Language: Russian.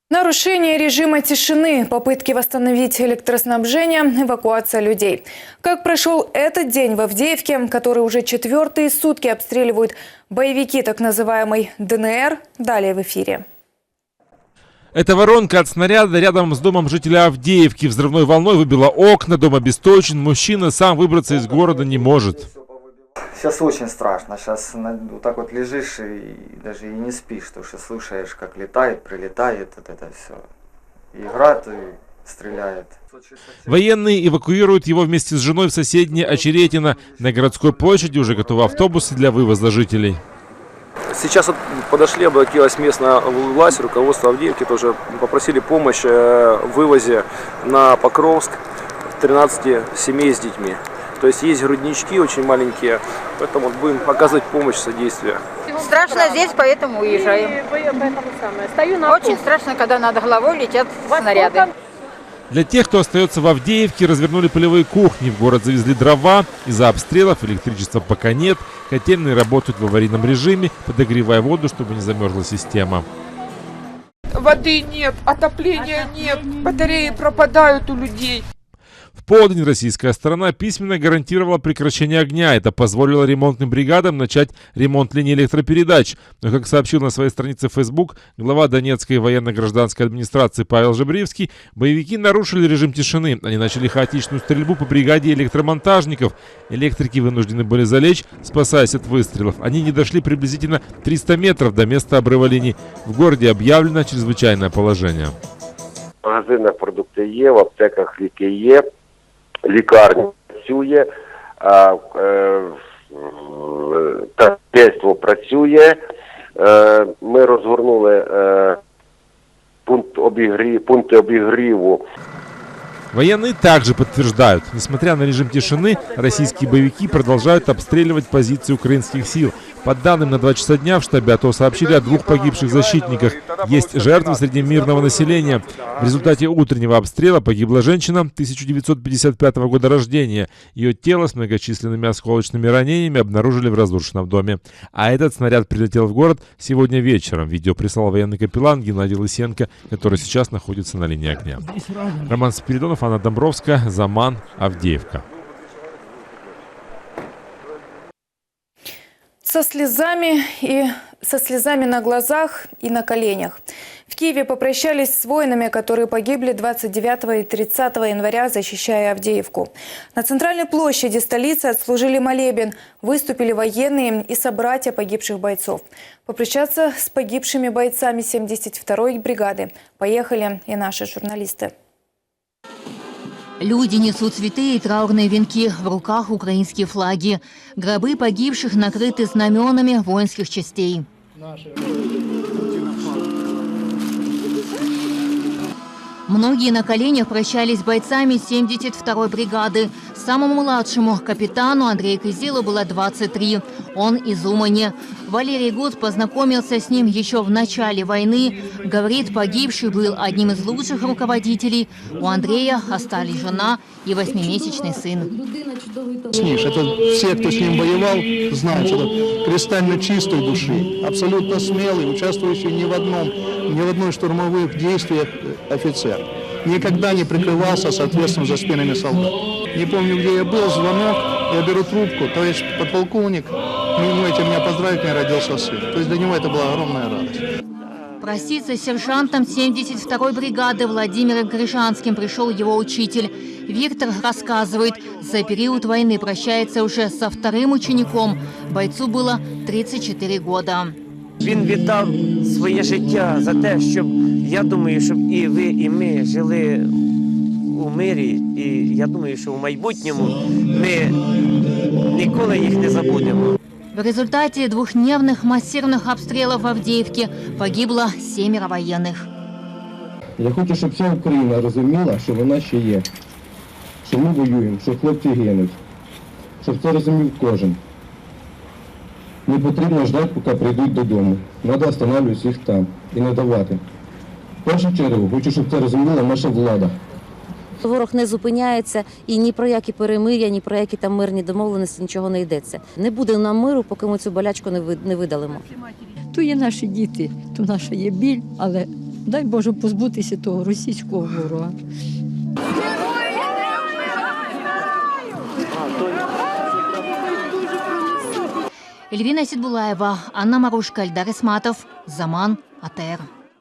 Нарушение режима тишины, попытки восстановить электроснабжение, эвакуация людей. Как прошел этот день в Авдеевке, который уже 4-е сутки обстреливают боевики так называемой ДНР, далее в эфире. Эта воронка от снаряда рядом с домом жителя Авдеевки. Взрывной волной выбила окна, дом обесточен. Мужчина сам выбраться из города не может. Сейчас очень страшно. Сейчас вот так вот лежишь и даже и не спишь, потому что слушаешь, как летает, прилетает, это все. И град, и стреляет. Военные эвакуируют его вместе с женой в соседнее Очеретино. На городской площади уже готовы автобусы для вывоза жителей. Сейчас подошли, обратилась местная власть, руководство Авдеевки, тоже попросили помощь в вывозе на Покровск 13 семей с детьми. То есть есть груднички очень маленькие, поэтому будем оказывать помощь, содействие. Страшно здесь, поэтому уезжаем. Очень страшно, когда над головой летят снаряды. Для тех, кто остается в Авдеевке, развернули полевые кухни. В город завезли дрова. Из-за обстрелов электричества пока нет. Котельные работают в аварийном режиме, подогревая воду, чтобы не замерзла система. Воды нет, отопления нет, батареи пропадают у людей. В полдень российская сторона письменно гарантировала прекращение огня. Это позволило ремонтным бригадам начать ремонт линий электропередач. Но, как сообщил на своей странице в Facebook глава Донецкой военно-гражданской администрации Павел Жебривский, боевики нарушили режим тишины. Они начали хаотичную стрельбу по бригаде электромонтажников. Электрики вынуждены были залечь, спасаясь от выстрелов. Они не дошли приблизительно 300 метров до места обрыва линий. В городе объявлено чрезвычайное положение. В магазинах продукти є, в аптеках ліки є. Лікарня працює, тество працює. Ми розгорнули пункти обігріву. Военные также подтверждают, несмотря на режим тишины, российские боевики продолжают обстреливать позиции украинских сил. По данным на 2 часа дня в штабе АТО сообщили о 2 погибших защитниках. Есть жертвы среди мирного населения. В результате утреннего обстрела погибла женщина 1955 года рождения. Ее тело с многочисленными осколочными ранениями обнаружили в разрушенном доме. А этот снаряд прилетел в город сегодня вечером. Видео прислал военный капеллан Геннадий Лысенко, который сейчас находится на линии огня. Роман Спиридонов, Анна Домбровская, Заман, Авдеевка. Со слезами на глазах и на коленях. В Киеве попрощались с воинами, которые погибли 29 и 30 января, защищая Авдеевку. На центральной площади столицы отслужили молебен. Выступили военные и собратья погибших бойцов. Попрощаться с погибшими бойцами 72-й бригады поехали и наши журналисты. Люди несут цветы и траурные венки, в руках украинские флаги. Гробы погибших накрыты знаменами воинских частей. Многие на коленях прощались с бойцами 72-й бригады. Самому младшему, капитану Андрею Кизилу, было 23. Он из Умани. Валерий Гуц познакомился с ним еще в начале войны. Говорит, погибший был одним из лучших руководителей. У Андрея остались жена и 8-месячный сын. Это все, кто с ним воевал, знают, что кристально чистой души, абсолютно смелый, участвующий ни в одной штурмовых действиях офицер. Никогда не прикрывался, соответственно, за спинами солдат. Не помню, где я был, звонок, я беру трубку, то есть подполковник, меня поздравить, мне родился сын. То есть для него это была огромная радость. Проститься с сержантом 72-й бригады Владимиром Крижанским пришел его учитель. Виктор рассказывает, за период войны прощается уже со 2-м учеником. Бойцу было 34 года. Він віддав своє життя за те, щоб, я думаю, щоб і ви, і ми жили у мирі. І я думаю, що в майбутньому ми ніколи їх не забудемо. В результате 2-дневных массированных обстрелов в Авдеевке погибло 7 военных. Я хочу, щоб вся Україна розуміла, що вона ще є. Що ми воюємо, що хлопці гинуть. Щоб це розумів кожен. Не потрібно ждати, поки прийдуть додому. Треба встановлювати їх там і не давати. В першу чергу хочу, щоб це розуміла наша влада. Ворог не зупиняється і ні про які перемир'я, ні про які там мирні домовленості нічого не йдеться. Не буде нам миру, поки ми цю болячку не видалимо. То є наші діти, то наша є біль, але Дай Боже позбутися того російського ворога. Эльвина Сидбулаева, Анна Марушка, Эльдар Исматов, Заман, АТР.